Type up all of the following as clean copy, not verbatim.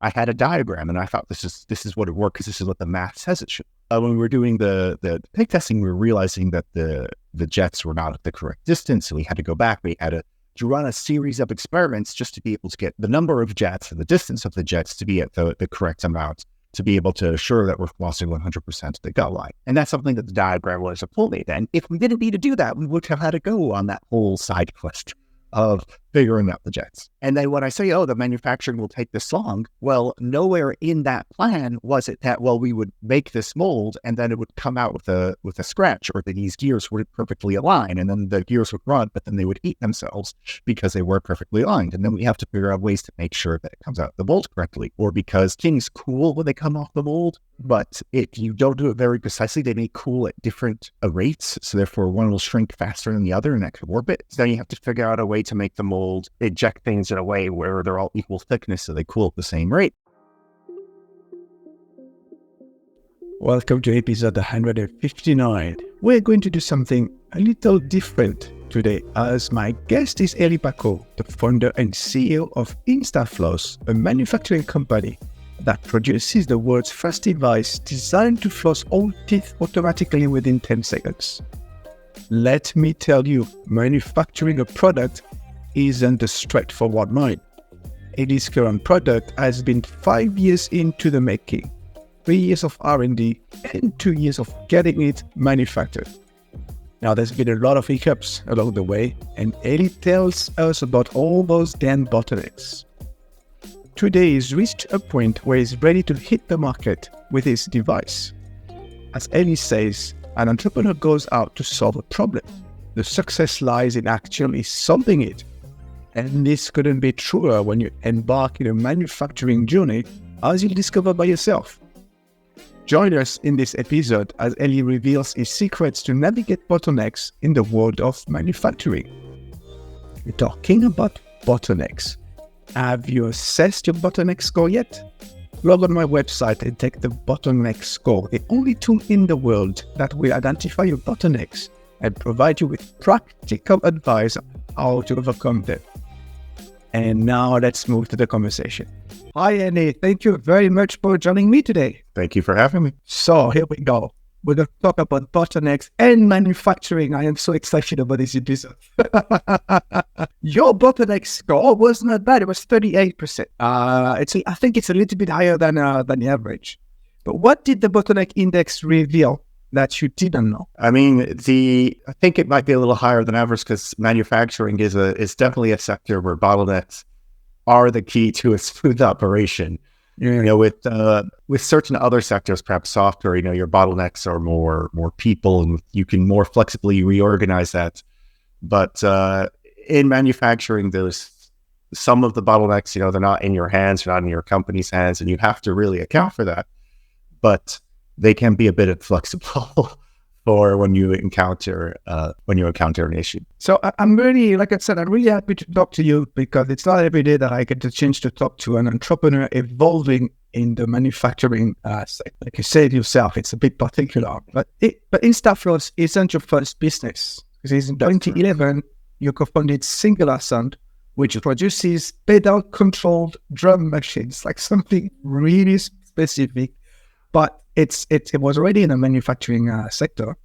I had a diagram, and I thought this is what it worked because this is what the math says it should. When we were doing the pig testing, we were realizing that the jets were not at the correct distance, so we had to go back. We had to run a series of experiments just to be able to get the number of jets and the distance of the jets to be at the correct amount, to be able to assure that we're flossing 100% of the gut line. And that's something that the diagram was a pull made. And if we didn't need to do that, we would have had to go on that whole side quest of figuring out the jets. And then when I say, the manufacturing will take this long, well, nowhere in that plan was it that, we would make this mold and then it would come out with a scratch, or that these gears would perfectly align, and then the gears would run, but then they would eat themselves because they were perfectly aligned. And then we have to figure out ways to make sure that it comes out the mold correctly, or because things cool when they come off the mold, but if you don't do it very precisely, they may cool at different rates. So therefore one will shrink faster than the other, and that could warp it. So then you have to figure out a way to make the mold eject things in a way where they're all equal thickness so they cool at the same rate. Welcome to episode 159. We're going to do something a little different today, as my guest is Eli Packouz, the founder and CEO of Instafloss, a manufacturing company that produces the world's first device designed to floss all teeth automatically within 10 seconds. Let me tell you, manufacturing a product isn't a straightforward mind. Eli's current product has been 5 years into the making, 3 years of R&D, and 2 years of getting it manufactured. Now, there's been a lot of hiccups along the way, and Eli tells us about all those damn bottlenecks. Today, he's reached a point where he's ready to hit the market with his device. As Eli says, an entrepreneur goes out to solve a problem. The success lies in actually solving it. And this couldn't be truer when you embark in a manufacturing journey, as you'll discover by yourself. Join us in this episode as Eli reveals his secrets to navigate bottlenecks in the world of manufacturing. We're talking about bottlenecks. Have you assessed your bottleneck score yet? Log on my website and take the bottleneck score, the only tool in the world that will identify your bottlenecks and provide you with practical advice on how to overcome them. And now let's move to the conversation. Hi, Eli. Thank you very much for joining me today. Thank you for having me. So here we go. We're going to talk about bottlenecks and manufacturing. I am so excited about this episode. Your bottleneck score was not bad. It was 38%. I think it's a little bit higher than the average. But what did the bottleneck index reveal that you didn't know? I mean, I think it might be a little higher than average because manufacturing is definitely a sector where bottlenecks are the key to a smooth operation. Yeah. With certain other sectors, perhaps software, your bottlenecks are more people, and you can more flexibly reorganize that. But in manufacturing, there's some of the bottlenecks, they're not in your hands, they're not in your company's hands, and you have to really account for that. But they can be a bit inflexible for when you encounter an issue. So I'm really, like I said, I'm really happy to talk to you because it's not every day that I get the chance to talk to an entrepreneur evolving in the manufacturing sector. Like you said yourself, it's a bit particular. But Instafloss isn't your first business. Because in 2011, you co-founded Singular Sound, which produces pedal-controlled drum machines, like something really specific. But it was already in the manufacturing sector.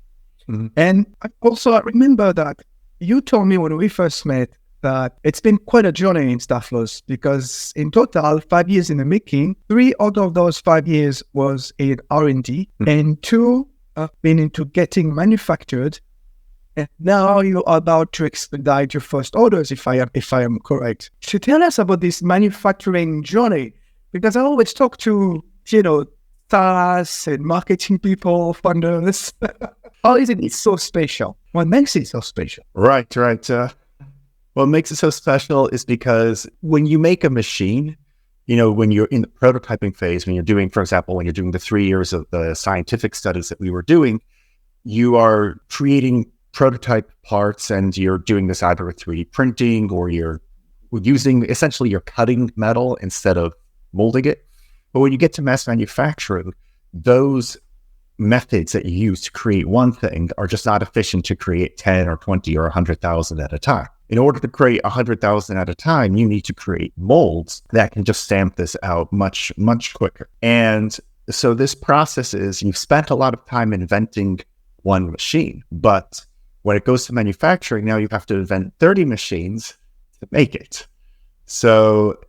Mm-hmm. And I remember that you told me when we first met that it's been quite a journey in Instafloss, because in total, 5 years in the making, 3 out of those 5 years was in R&D, and 2 have been into getting manufactured. And now you're about to expedite your first orders, if I am correct. So tell us about this manufacturing journey, because I always talk to, stars and marketing people, funders. How is it so special? What makes it so special? Right. What makes it so special is because when you make a machine, when you're in the prototyping phase, when you're doing the 3 years of the scientific studies that we were doing, you are creating prototype parts, and you're doing this either with 3D printing, or you're cutting metal instead of molding it. But when you get to mass manufacturing, those methods that you use to create one thing are just not efficient to create 10 or 20 or 100,000 at a time. In order to create 100,000 at a time, you need to create molds that can just stamp this out much, much quicker. And so this process is, you've spent a lot of time inventing one machine, but when it goes to manufacturing, now you have to invent 30 machines to make it. So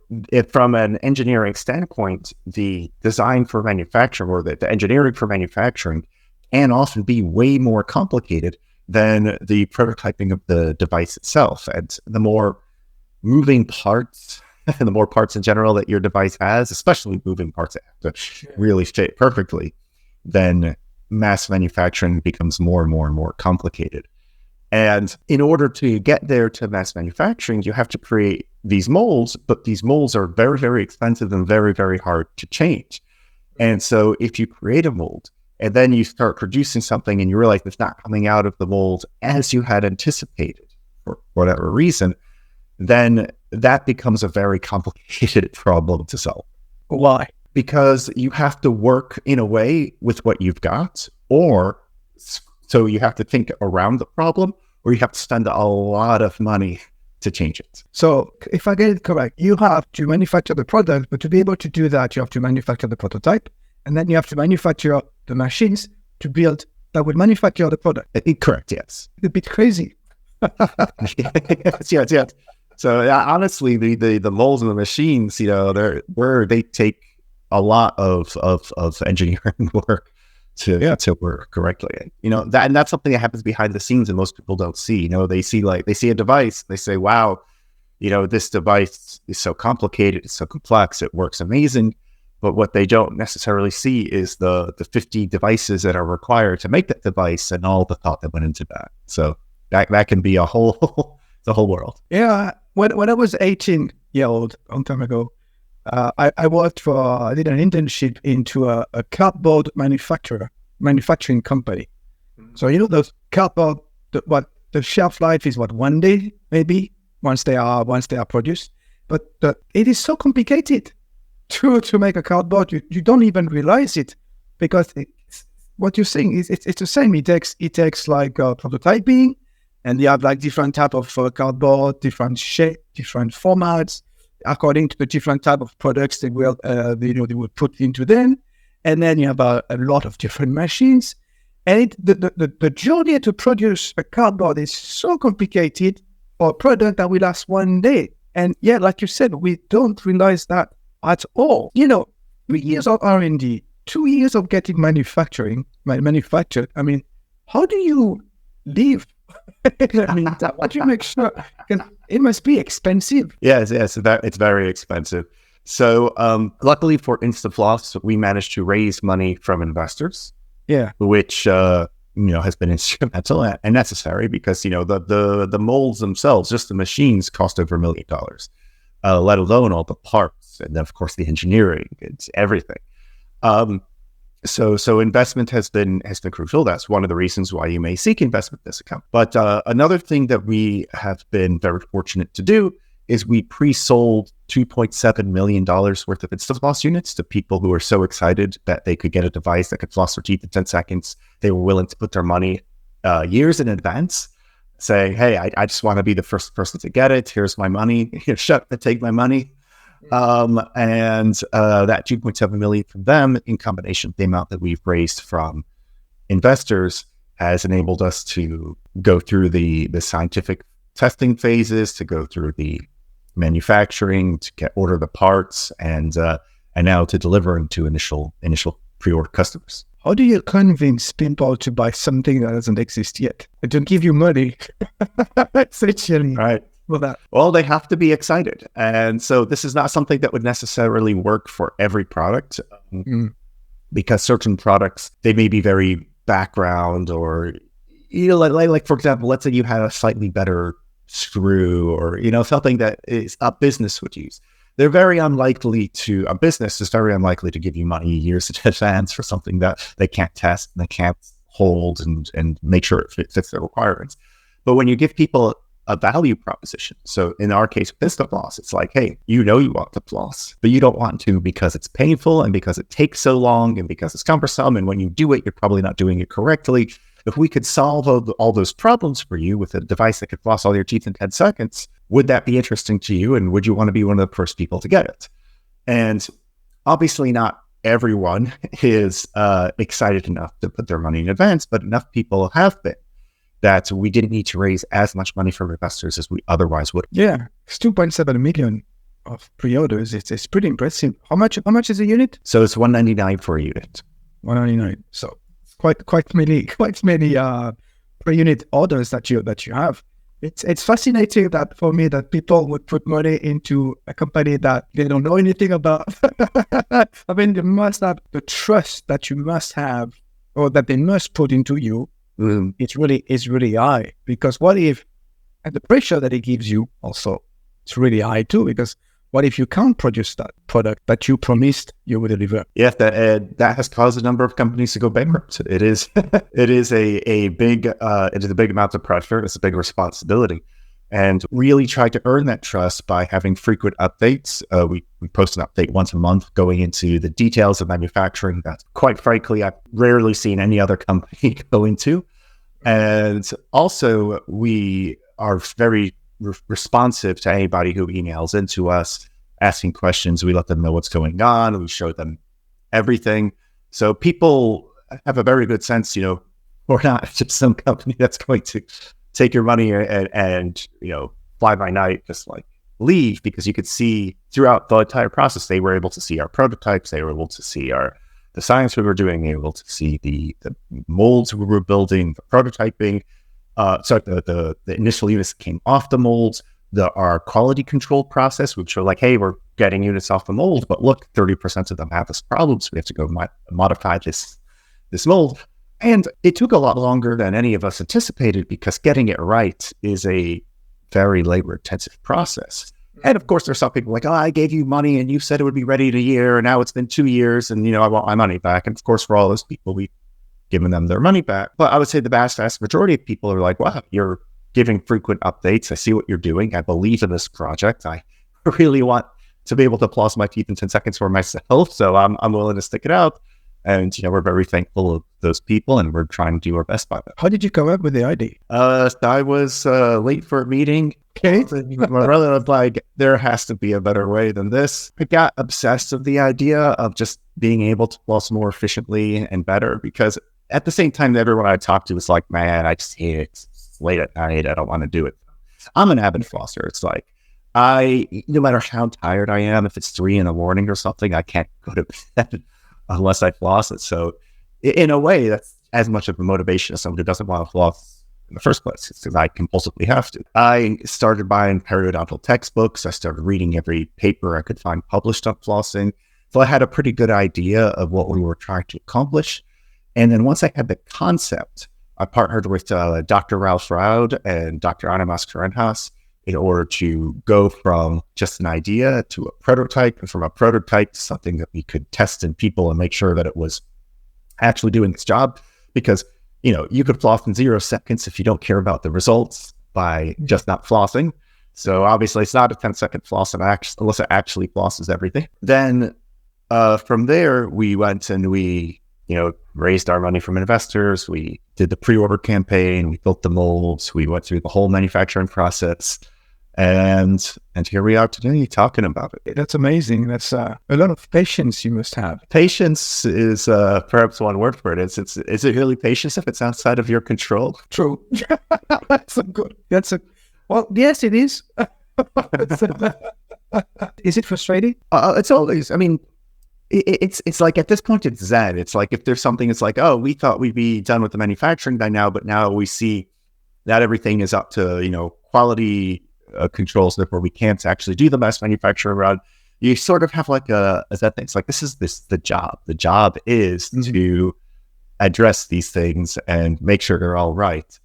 from an engineering standpoint, the design for manufacturing, or the engineering for manufacturing, can often be way more complicated than the prototyping of the device itself. And the more moving parts, and the more parts in general that your device has, especially moving parts that have to really fit perfectly, then mass manufacturing becomes more and more and more complicated. And in order to get there to mass manufacturing, you have to create these molds, but these molds are very, very expensive and very, very hard to change. And so if you create a mold and then you start producing something and you realize it's not coming out of the mold as you had anticipated for whatever reason, then that becomes a very complicated problem to solve. Why? Because you have to work in a way with what you've got, or so you have to think around the problem, or you have to spend a lot of money to change it. So if I get it correct, you have to manufacture the product, but to be able to do that, you have to manufacture the prototype, and then you have to manufacture the machines to build that will manufacture the product. Correct, yes. It's a bit crazy. yes. So honestly, the molds and the machines, they take a lot of engineering work to work correctly. And that's something that happens behind the scenes and most people don't see. They see a device, they say, wow, this device is so complicated, it's so complex, it works amazing. But what they don't necessarily see is the 50 devices that are required to make that device and all the thought that went into that. So that can be the whole world. Yeah. When I was 18-year-old, a long time ago, I did an internship into a cardboard manufacturing company. So, those cardboard, the shelf life is 1 day, maybe, once they are produced. But it is so complicated to make a cardboard. You don't even realize it, because what you're saying is it's the same. It takes like prototyping, and you have like different type of cardboard, different shape, different formats, according to the different type of products they will put into them. And then you have a lot of different machines. And the journey to produce a cardboard is so complicated for a product that will last 1 day. And yeah, like you said, we don't realize that at all. 3 years of R&D, 2 years of getting manufactured. I mean, how do you live? What do you make sure? It must be expensive. Yes, it's very expensive. So luckily for Instafloss, we managed to raise money from investors. Yeah, which has been instrumental and necessary, because the molds themselves, just the machines, cost over $1 million, let alone all the parts, and then of course the engineering, it's everything. So investment has been crucial. That's one of the reasons why you may seek investment in this account. But another thing that we have been very fortunate to do is we pre-sold $2.7 million worth of Instafloss units to people who were so excited that they could get a device that could floss their teeth in 10 seconds. They were willing to put their money years in advance, saying, hey, I just want to be the first person to get it. Here's my money. Take my money. And that 2.7 million from them, in combination with the amount that we've raised from investors, has enabled us to go through the scientific testing phases, to go through the manufacturing, to order the parts, and now to deliver to initial pre-order customers. How do you convince people to buy something that doesn't exist yet? They don't give you money, essentially. Right. Well, they have to be excited. And so this is not something that would necessarily work for every product, because certain products, they may be very background, or, like for example, let's say you had a slightly better screw, or, something that is a business would use. A business is very unlikely to give you money years in advance for something that they can't test, and they can't hold and make sure it fits their requirements. But when you give people a value proposition, so in our case with Instafloss, it's like, hey, you want to floss, but you don't want to because it's painful, and because it takes so long, and because it's cumbersome, and when you do it, you're probably not doing it correctly. if we could solve all those problems for you with a device that could floss all your teeth in 10 seconds, would that be interesting to you? And would you want to be one of the first people to get it? And obviously not everyone is excited enough to put their money in advance, but enough people have been that we didn't need to raise as much money from investors as we otherwise would. Yeah, it's 2.7 million of pre-orders. It's pretty impressive. How much is a unit? So it's $199 for a unit. $199. So it's quite many per unit orders that you have. It's fascinating that for me that people would put money into a company that they don't know anything about. I mean, they must have the trust that you must have, or that they must put into you. It's really high, because what if, and the pressure that it gives you also, it's really high too, because what if you can't produce that product that you promised you would deliver? Yeah, that has caused a number of companies to go bankrupt. It is a big amount of pressure. It's a big responsibility, and really try to earn that trust by having frequent updates. We post an update once a month going into the details of manufacturing that, quite frankly, I've rarely seen any other company go into. And also, we are very responsive to anybody who emails into us asking questions. We let them know what's going on. We show them everything. So people have a very good sense, we're not just some company that's going to take your money and fly by night, just like leave, because you could see throughout the entire process, they were able to see our prototypes. They were able to see the science we were doing. They were able to see the molds we were building, the prototyping. So the initial units came off the molds, our quality control process, which were like, hey, we're getting units off the mold, but look, 30% of them have this problem, so we have to go modify this mold. And it took a lot longer than any of us anticipated, because getting it right is a very labor-intensive process. And of course, there's some people like, oh, I gave you money and you said it would be ready in a year, and now it's been 2 years, and I want my money back. And of course, for all those people, we've given them their money back. But I would say the vast majority of people are like, wow, you're giving frequent updates. I see what you're doing. I believe in this project. I really want to be able to floss my teeth in 10 seconds for myself. So I'm willing to stick it out. And, we're very thankful of those people, and we're trying to do our best by them. How did you come up with the idea? I was late for a meeting. Okay. My brother was like, there has to be a better way than this. I got obsessed with the idea of just being able to floss more efficiently and better, because at the same time, everyone I talked to was like, man, I just hate it. It's late at night. I don't want to do it. I'm an avid flosser. It's like, no matter how tired I am, if it's 3 a.m. or something, I can't go to bed unless I floss it. So in a way, that's as much of a motivation as someone who doesn't want to floss in the first place, because I compulsively have to. I started buying periodontal textbooks. I started reading every paper I could find published on flossing. So I had a pretty good idea of what we were trying to accomplish. And then once I had the concept, I partnered with Dr. Ralf Raud and Dr. Mascarenhas in order to go from just an idea to a prototype, and from a prototype to something that we could test in people and make sure that it was actually doing its job. Because, you could floss in 0 seconds if you don't care about the results by just not flossing. So obviously it's not a 10-second floss unless it actually flosses everything. Then from there, we went and we raised our money from investors. We did the pre-order campaign. We built the molds. We went through the whole manufacturing process. And here we are today talking about it. That's amazing. That's a lot of patience you must have. Patience is perhaps one word for it. Is it really patience if it's outside of your control? True. That's good. Well, yes, it is. Is it frustrating? It's always, it's like at this point, it's zen. It's like if there's something, it's like, oh, we thought we'd be done with the manufacturing by now, but now we see that everything is up to, quality controls, therefore we can't actually do the mass manufacturing run. You sort of have like it's like, this is the job. The job is to address these things and make sure they're all right.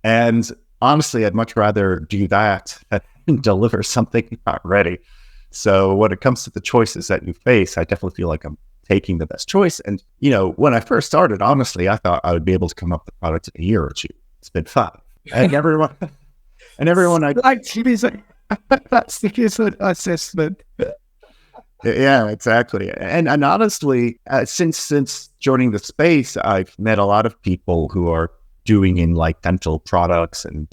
And honestly, I'd much rather do that than deliver something not ready. So when it comes to the choices that you face, I definitely feel like I'm taking the best choice. And, when I first started, honestly, I thought I would be able to come up with a product in a year or two. It's been fun. And everyone that's the assessment. Yeah, exactly. And honestly, since joining the space, I've met a lot of people who are doing in like dental products and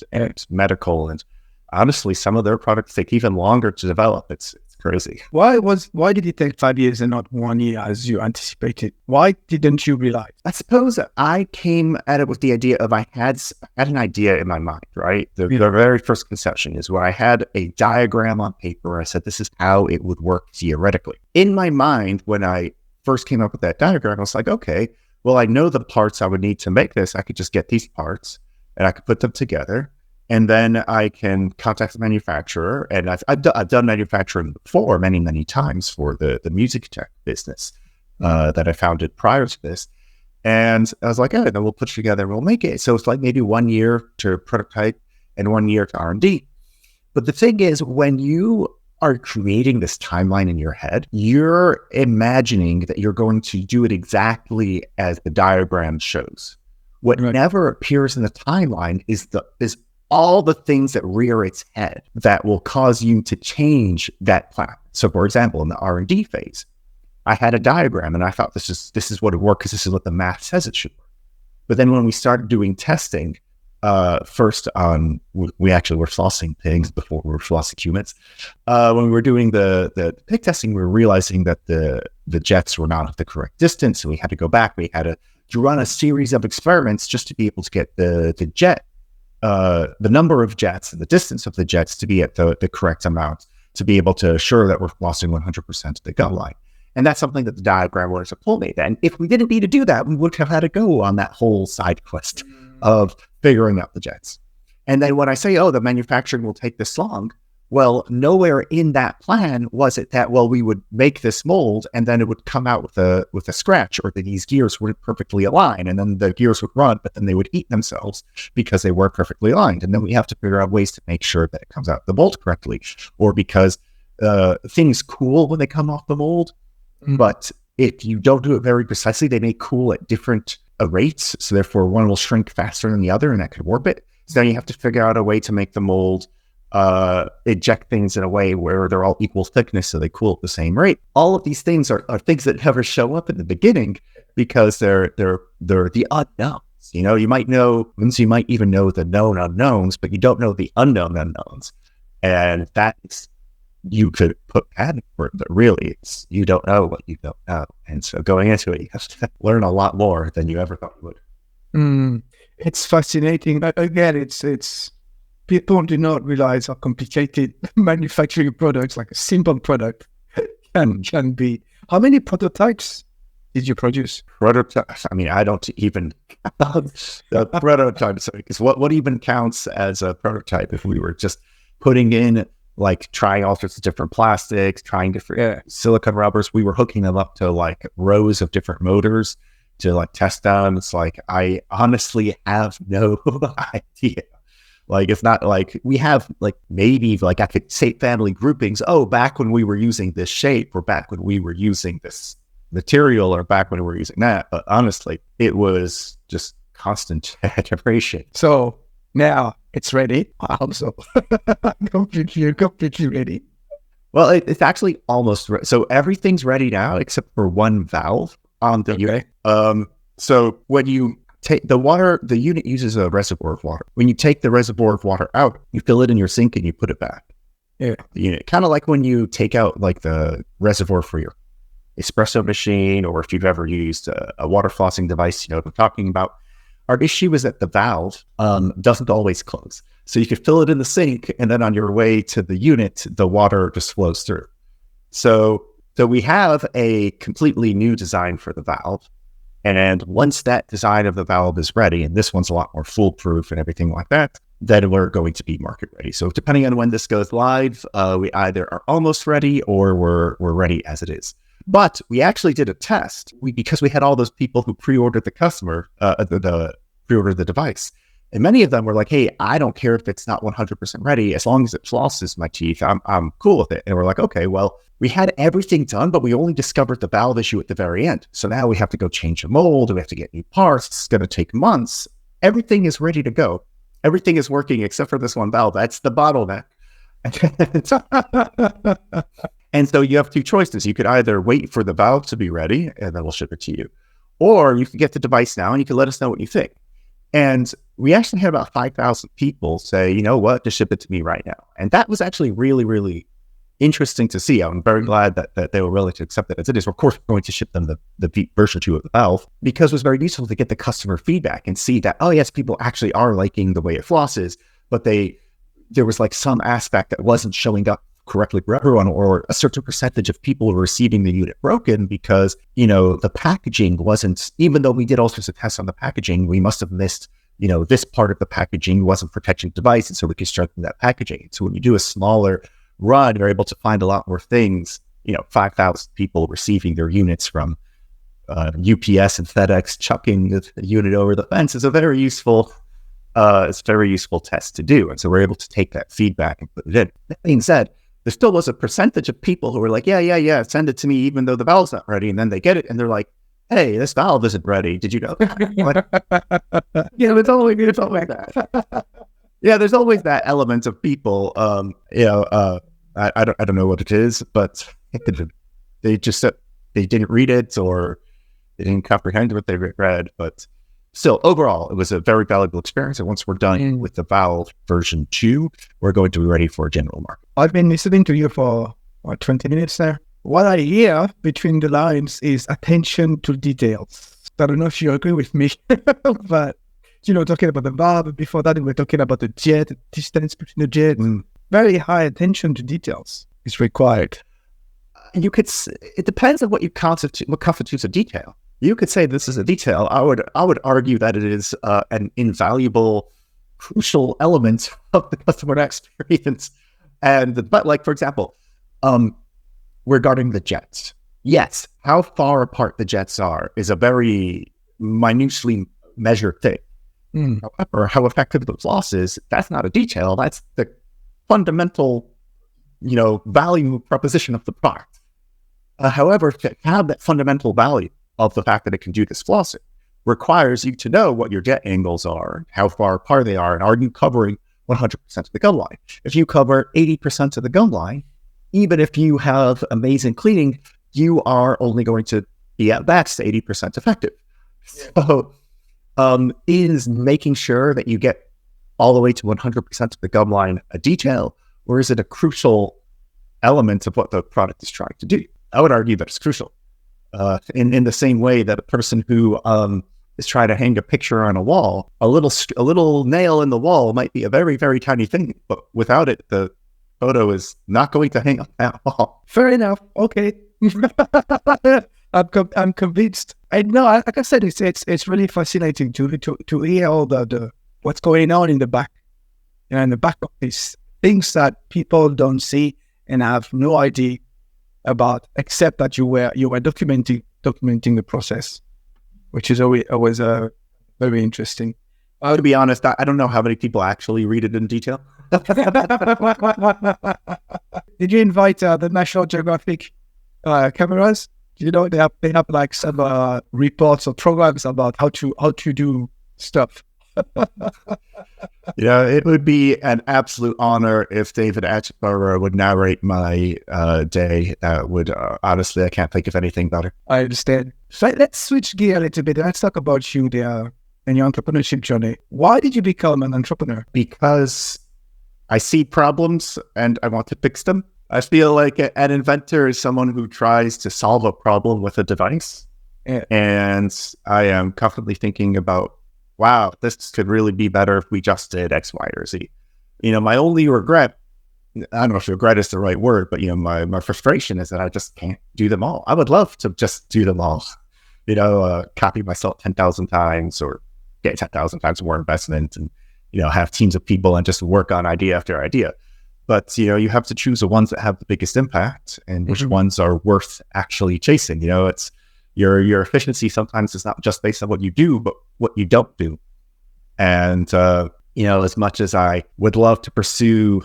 medical. And honestly, some of their products take even longer to develop. It's crazy. Why did it take 5 years and not 1 year as you anticipated? Why didn't you realize? I suppose I came at it with the idea of I had an idea in my mind, right? The very first conception is where I had a diagram on paper. I said, this is how it would work theoretically. In my mind, when I first came up with that diagram, I was like, okay, well, I know the parts I would need to make this. I could just get these parts and I could put them together. And then I can contact the manufacturer. And I've done manufacturing before many times for the music tech business that I founded prior to this. And I was like, oh, then we'll put it together and we'll make it. So it's like maybe 1 year to prototype and 1 year to R&D. But the thing is, when you are creating this timeline in your head, you're imagining that you're going to do it exactly as the diagram shows. What never appears in the timeline is all the things that rear its head that will cause you to change that plan. So for example, in the R&D phase, I had a diagram and I thought this is what it worked because this is what the math says it should work. But then when we started doing testing, first on, we actually were flossing pigs before we were flossing humans. When we were doing the pig testing, we were realizing that the jets were not at the correct distance. So we had to go back. We had to run a series of experiments just to be able to get the jet, the number of jets and the distance of the jets to be at the correct amount, to be able to assure that we're flossing 100% of the gut line. And that's something that the diagram was to pull me. And if we didn't need to do that, we would have had to go on that whole side quest of figuring out the jets. And then when I say, oh, the manufacturing will take this long, well, nowhere in that plan was it that, well, we would make this mold and then it would come out with a scratch, or that these gears wouldn't perfectly align, and then the gears would run, but then they would eat themselves because they weren't perfectly aligned. And then we have to figure out ways to make sure that it comes out the mold correctly, or because things cool when they come off the mold. But if you don't do it very precisely, they may cool at different rates. So therefore, one will shrink faster than the other, and that could warp it. So then you have to figure out a way to make the mold eject things in a way where they're all equal thickness, so they cool at the same rate. All of these things are things that never show up in the beginning because they're the unknowns. You know, you might even know the known unknowns, but you don't know the unknown unknowns. And that's, you could put patent for it, but really you don't know what you don't know. And so going into it, you have to learn a lot more than you ever thought you would. It's fascinating. But again, it's people do not realize how complicated manufacturing products, like a simple product, can be. How many prototypes did you produce? Prototypes? I mean, I don't even count the prototypes, because what even counts as a prototype if we were just putting in, like, trying all sorts of different plastics, trying different silicone rubbers. We were hooking them up to like rows of different motors to like test them. It's like, I honestly have no idea. Like, it's not like we have, like, maybe like I could say family groupings. Oh, back when we were using this shape, or back when we were using this material, or back when we were using that. But honestly, it was just constant iteration. So now it's ready. I hope so. completely ready. Well, it's actually almost ready. So everything's ready now except for one valve on the unit. So when you take the water, the unit uses a reservoir of water. When you take the reservoir of water out, you fill it in your sink and you put it back. The unit, kind of like when you take out like the reservoir for your espresso machine, or if you've ever used a water flossing device, you know what I'm talking about. Our issue is that the valve doesn't always close. So you could fill it in the sink, and then on your way to the unit, the water just flows through. So we have a completely new design for the valve. And once that design of the valve is ready, and this one's a lot more foolproof and everything like that, then we're going to be market ready. So depending on when this goes live, we either are almost ready or we're ready as it is. But we actually did a test because we had all those people who pre-ordered pre-ordered the device. And many of them were like, hey, I don't care if it's not 100% ready. As long as it flosses my teeth, I'm cool with it. And we're like, okay, well, we had everything done, but we only discovered the valve issue at the very end. So now we have to go change the mold. We have to get new parts. It's going to take months. Everything is ready to go. Everything is working except for this one valve. That's the bottleneck. And so you have two choices. You could either wait for the valve to be ready, and then we'll ship it to you. Or you can get the device now, and you can let us know what you think. And we actually had about 5,000 people say, you know what, just ship it to me right now. And that was actually really, really interesting to see. I'm very glad that they were willing to accept that as it is. Of course, we're going to ship them the version 2 of the valve, because it was very useful to get the customer feedback and see that, oh yes, people actually are liking the way it flosses, but there was like some aspect that wasn't showing up correctly for everyone, or a certain percentage of people were receiving the unit broken because, the packaging wasn't, even though we did all sorts of tests on the packaging, we must have missed, this part of the packaging wasn't protecting the device. And so we could strengthen that packaging. So when you do a smaller run, you're able to find a lot more things, 5,000 people receiving their units from UPS and FedEx chucking the unit over the fence is a very useful test to do. And so we're able to take that feedback and put it in. That being said, there still was a percentage of people who were like, yeah, send it to me even though the valve's not ready. And then they get it and they're like, hey, this valve isn't ready. Did you know? There's always that. Yeah, there's always that element of people, I don't know what it is, but they just they didn't read it or they didn't comprehend what they read. But still, overall, it was a very valuable experience. And once we're done with the valve version 2, we're going to be ready for a general market. I've been listening to you for 20 minutes now. What I hear between the lines is attention to details. I don't know if you agree with me, but talking about the valve, before that we were talking about the jet, the distance between the jets. Very high attention to details is required. And it depends on what constitutes a detail. You could say this is a detail. I would argue that it is an invaluable, crucial element of the customer experience. But like, for example, regarding the jets, yes, how far apart the jets are is a very minutely measured thing. However, how effective the floss is, that's not a detail. That's the fundamental, value proposition of the product. However, to have that fundamental value of the fact that it can do this flossing requires you to know what your jet angles are, how far apart they are, and are you covering 100% of the gum line? If you cover 80% of the gum line, even if you have amazing cleaning, you are only going to be at best 80% effective. So is making sure that you get all the way to 100% of the gum line a detail, or is it a crucial element of what the product is trying to do? I would argue that it's crucial. In the same way that a person who is trying to hang a picture on a wall, a little nail in the wall might be a very, very tiny thing, but without it, the photo is not going to hang on that wall. Fair enough. Okay. I'm convinced. I know, like I said, it's really fascinating to hear all the what's going on in the back, in the back office, things that people don't see and have no idea about, except that you were documenting the process, which is always very interesting. To be honest, I don't know how many people actually read it in detail. Did you invite the National Geographic cameras? They have like some reports or programs about how to do stuff. It would be an absolute honor if David Attenborough would narrate my day. Honestly, I can't think of anything better. I understand. So let's switch gear a little bit. Let's talk about you there and your entrepreneurship journey. Why did you become an entrepreneur? Because I see problems and I want to fix them. I feel like an inventor is someone who tries to solve a problem with a device. Yeah. And I am constantly thinking about, wow, this could really be better if we just did X, Y, or Z. My only regret, I don't know if regret is the right word, but my frustration is that I just can't do them all. I would love to just do them all. Copy myself 10,000 times or get 10,000 times more investment and, have teams of people and just work on idea after idea. But, you have to choose the ones that have the biggest impact and which ones are worth actually chasing. It's your efficiency sometimes is not just based on what you do, but what you don't do. And, as much as I would love to pursue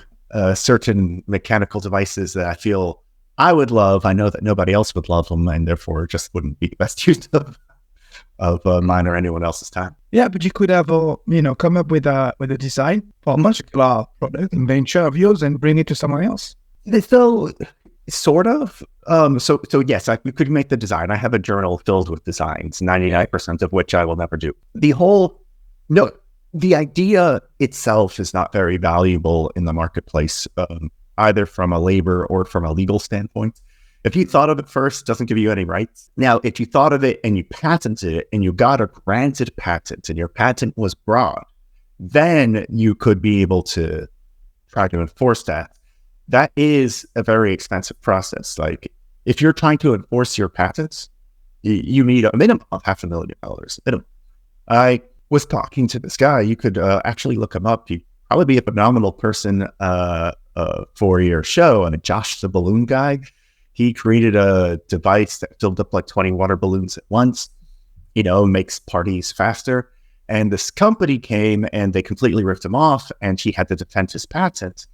certain mechanical devices that I feel I would love, I know that nobody else would love them and therefore just wouldn't be the best use of mine or anyone else's time. Yeah, but you could have, come up with a design for a particular product, invention of yours, and bring it to someone else. So, sort of. So yes, we could make the design. I have a journal filled with designs, 99% of which I will never do. the idea itself is not very valuable in the marketplace, either from a labor or from a legal standpoint. If you thought of it first, it doesn't give you any rights. Now, if you thought of it and you patented it and you got a granted patent and your patent was broad, then you could be able to try to enforce that. That is a very expensive process. Like, if you're trying to enforce your patents, you need a minimum of $500,000 minimum. I was talking to this guy. You could actually look him up. He'd probably be a phenomenal person for your show. And Josh the Balloon Guy, he created a device that filled up like 20 water balloons at once, makes parties faster. And this company came and they completely ripped him off, and he had to defend his patent.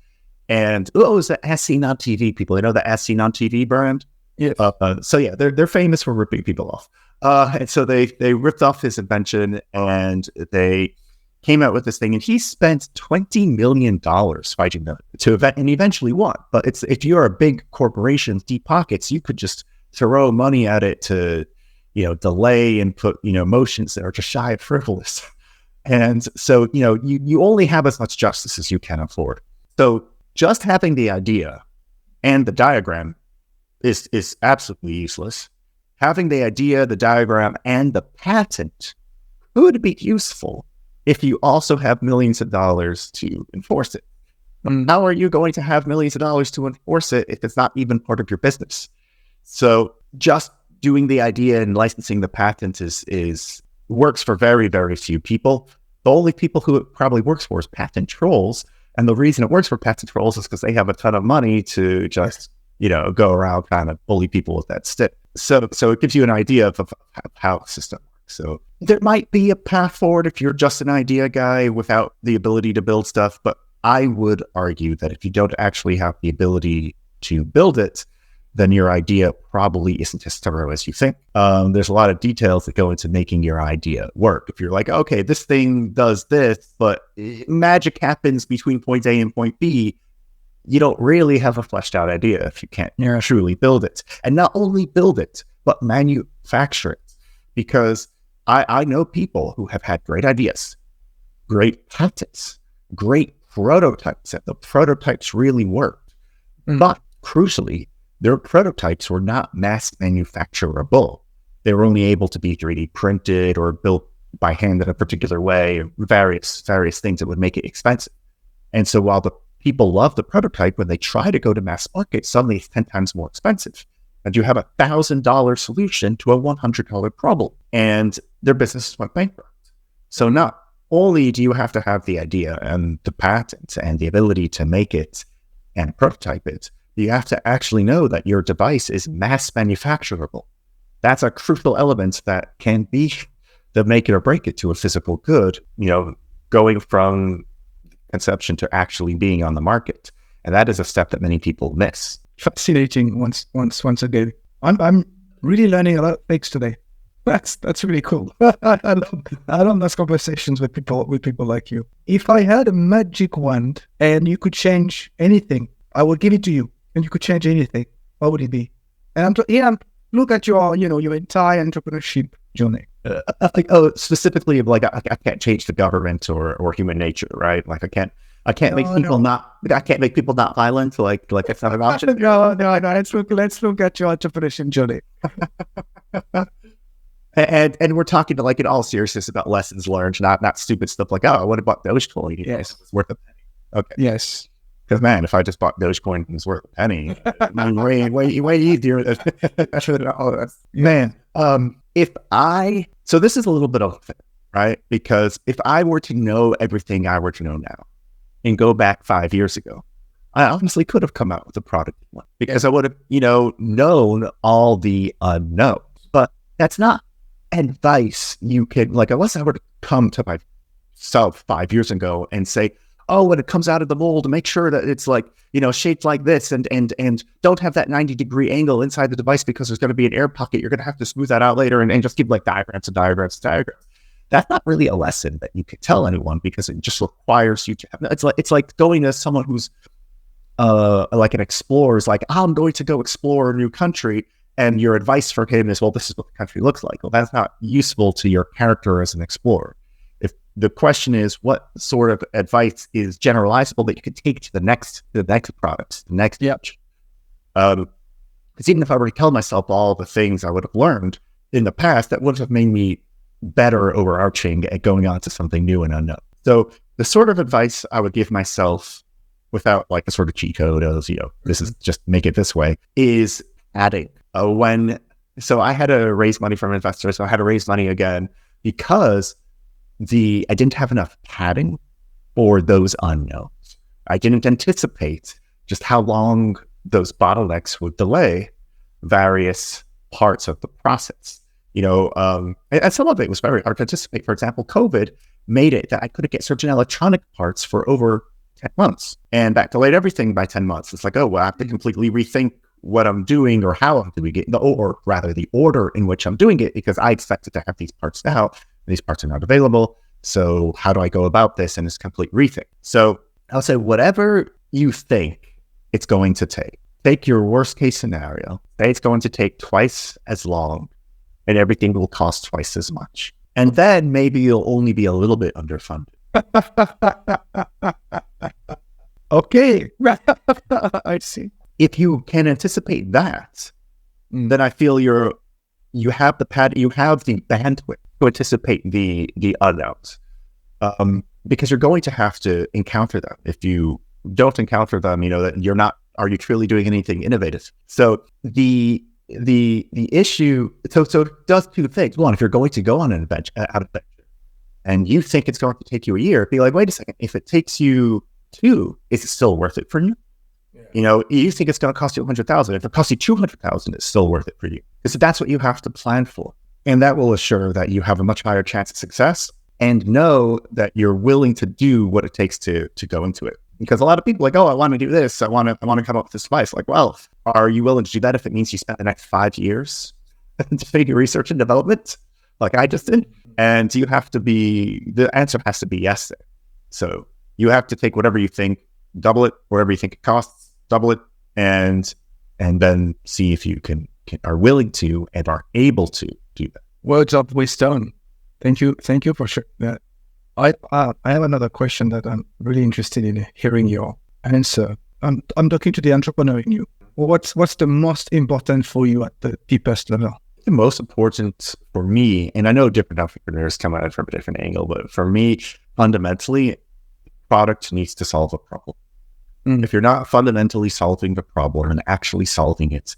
And it was the As Seen on TV people. The As Seen on TV brand? Yeah. So yeah, they're famous for ripping people off. And so they ripped off his invention and they came out with this thing, and he spent $20 million fighting them and eventually won. But if you're a big corporation, deep pockets, you could just throw money at it to, delay and put, motions that are just shy of frivolous. And so, you only have as much justice as you can afford. So just having the idea and the diagram is absolutely useless. Having the idea, the diagram, and the patent could be useful if you also have millions of dollars to enforce it. How are you going to have millions of dollars to enforce it if it's not even part of your business? So just doing the idea and licensing the patent is works for very, very few people. The only people who it probably works for is patent trolls. And the reason it works for patent trolls is because they have a ton of money to just, go around kind of bully people with that stick. So it gives you an idea of how the system works. So there might be a path forward if you're just an idea guy without the ability to build stuff. But I would argue that if you don't actually have the ability to build it, then your idea probably isn't as thorough as you think. There's a lot of details that go into making your idea work. If you're like, okay, this thing does this, but magic happens between point A and point B, you don't really have a fleshed out idea if you can't truly build it. And not only build it, but manufacture it. Because I know people who have had great ideas, great patents, great prototypes, and the prototypes really worked. But crucially, their prototypes were not mass manufacturable. They were only able to be 3D printed or built by hand in a particular way, or various things that would make it expensive. And so while the people love the prototype, when they try to go to mass market, suddenly it's 10 times more expensive. And you have $1,000 solution to a $100 problem, and their business went bankrupt. So not only do you have to have the idea and the patent and the ability to make it and prototype it, you have to actually know that your device is mass manufacturable. That's a crucial element that can be the make it or break it to a physical good, going from conception to actually being on the market. And that is a step that many people miss. Fascinating once again. I'm really learning a lot of things today. That's really cool. I love those conversations with people like you. If I had a magic wand and you could change anything, I would give it to you, and you could change anything. What would it be? And look at your entire entrepreneurship journey. Specifically, like I can't change the government or human nature, right? Like I can't make people not violent. Like it's not an option. No. Let's look at your entrepreneurship journey. And we're talking like in all seriousness about lessons learned, not stupid stuff like, oh, what about Dogecoin? Yes, it's worth a penny. Okay. Yes. Because man, if I just bought Dogecoin and it's worth a penny, way easier. Man, so this is a little bit of it, right? Because if I were to know everything I were to know now and go back 5 years ago, I honestly could have come out with a product because I would have, known all the unknowns. But that's not advice you can, like, unless I were to come to myself 5 years ago and say, oh, when it comes out of the mold, make sure that it's like, shaped like this and don't have that 90-degree angle inside the device because there's going to be an air pocket. You're going to have to smooth that out later and just give like diagrams. That's not really a lesson that you could tell anyone because it just requires you to have, it's like going to someone who's like an explorer is like, I'm going to go explore a new country. And your advice for him is, well, this is what the country looks like. Well, that's not useful to your character as an explorer. the question is, what sort of advice is generalizable that you could take to the next product, the next pitch? Because even if I were to tell myself all the things I would have learned in the past, that would have made me better overarching at going on to something new and unknown. So the sort of advice I would give myself without like a sort of cheat code of, this is just make it this way, is adding. So I had to raise money from investors. So I had to raise money again because I didn't have enough padding for those unknowns. I didn't anticipate just how long those bottlenecks would delay various parts of the process. And some of it was very hard to anticipate. For example, COVID made it that I couldn't get certain electronic parts for over 10 months. And that delayed everything by 10 months. It's like, I have to completely rethink what I'm doing or how I'm doing it, or rather the order in which I'm doing it, because I expected to have these parts now, and these parts are not available. So how do I go about this? And it's a complete rethink. So I'll say, whatever you think it's going to take your worst case scenario, say it's going to take twice as long and everything will cost twice as much. And then maybe you'll only be a little bit underfunded. Okay. I see. If you can anticipate that, then I feel you have the bandwidth to anticipate the unknowns, because you're going to have to encounter them. If you don't encounter them, that are you truly doing anything innovative? So the issue, so it does two things. One, if you're going to go on an adventure, and you think it's going to take you a year, be like, wait a second, if it takes you 2, is it still worth it for you? Yeah. You think it's going to cost you 100,000. If it costs you 200,000, it's still worth it for you. Because that's what you have to plan for. And that will assure that you have a much higher chance of success and know that you're willing to do what it takes to go into it. Because a lot of people are like, I want to do this. I want to come up with this advice. Like, well, are you willing to do that if it means you spend the next 5 years doing research and development like I just did? And the answer has to be yes there. So you have to take whatever you think, double it, whatever you think it costs, double it, and then see if you are willing to and are able to do that. Words of wisdom. Thank you for sharing that. I have another question that I'm really interested in hearing your answer. I'm talking to the entrepreneur in you. What's the most important for you at the deepest level? The most important for me, and I know different entrepreneurs come at it from a different angle, but for me, fundamentally, product needs to solve a problem. If you're not fundamentally solving the problem and actually solving it,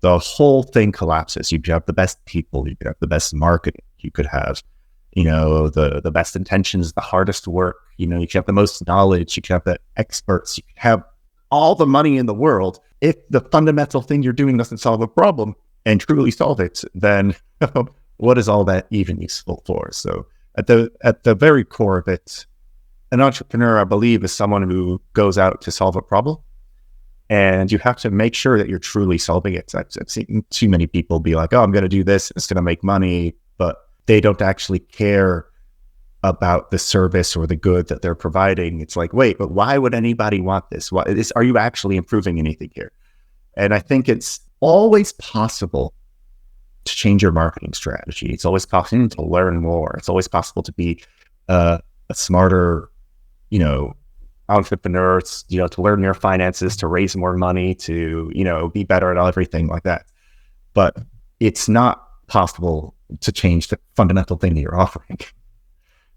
the whole thing collapses. You could have the best people, you could have the best marketing, you could have, the best intentions, the hardest work, you could have the most knowledge, you could have the experts, you could have all the money in the world. If the fundamental thing you're doing doesn't solve a problem and truly solve it, then what is all that even useful for? So at the very core of it, an entrepreneur, I believe, is someone who goes out to solve a problem, and you have to make sure that you're truly solving it. I've seen too many people be like, I'm going to do this, it's going to make money, but they don't actually care about the service or the good that they're providing. It's like, wait, but why would anybody want this? Are you actually improving anything here? And I think it's always possible to change your marketing strategy. It's always possible to learn more. It's always possible to be a smarter, entrepreneurs, to learn your finances, to raise more money, to, be better at everything like that. But it's not possible to change the fundamental thing that you're offering.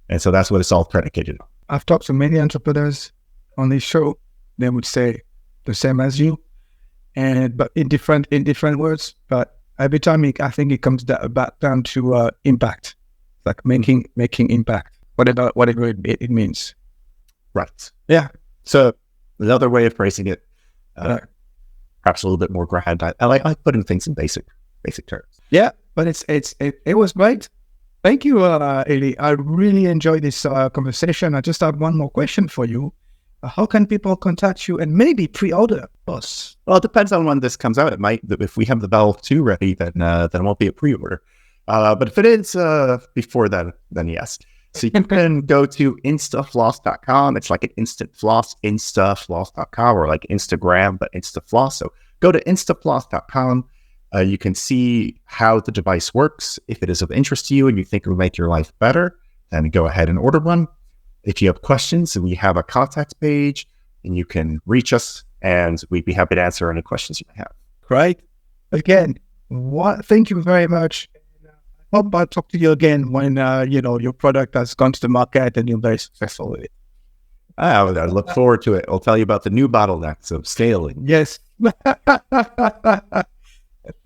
And so that's what it's all predicated on. I've talked to many entrepreneurs on this show. They would say the same as you, but in different words. But every time I think it comes back down to impact, like making impact, whatever it means. Right. Yeah. So another way of phrasing it, perhaps a little bit more grand. I like putting things in basic terms. Yeah, but it was great. Thank you, Eli. I really enjoyed this conversation. I just have one more question for you. How can people contact you and maybe pre-order us? Well, it depends on when this comes out. It might, if we have the Valve 2 ready, then it won't be a pre-order. But if it is before then yes. So you can go to Instafloss.com. It's like an instant floss, Instafloss.com, or like Instagram, but Instafloss. So go to Instafloss.com. You can see how the device works. If it is of interest to you and you think it will make your life better, then go ahead and order one. If you have questions, we have a contact page and you can reach us and we'd be happy to answer any questions you may have. Great. Again, thank you very much. Hope I'll talk to you again when, your product has gone to the market and you're very successful with it. I look forward to it. I'll tell you about the new bottlenecks of scaling. Yes.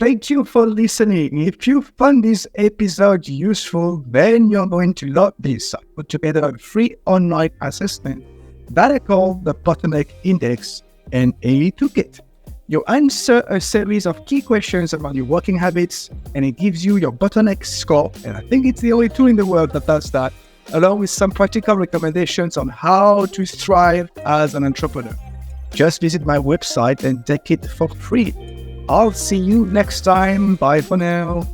Thank you for listening. If you found this episode useful, then you're going to love this. I put together a free online assessment that I call the Bottleneck Index, and Eli took it. You answer a series of key questions about your working habits, and it gives you your bottleneck score. And I think it's the only tool in the world that does that, along with some practical recommendations on how to thrive as an entrepreneur. Just visit my website and take it for free. I'll see you next time. Bye for now.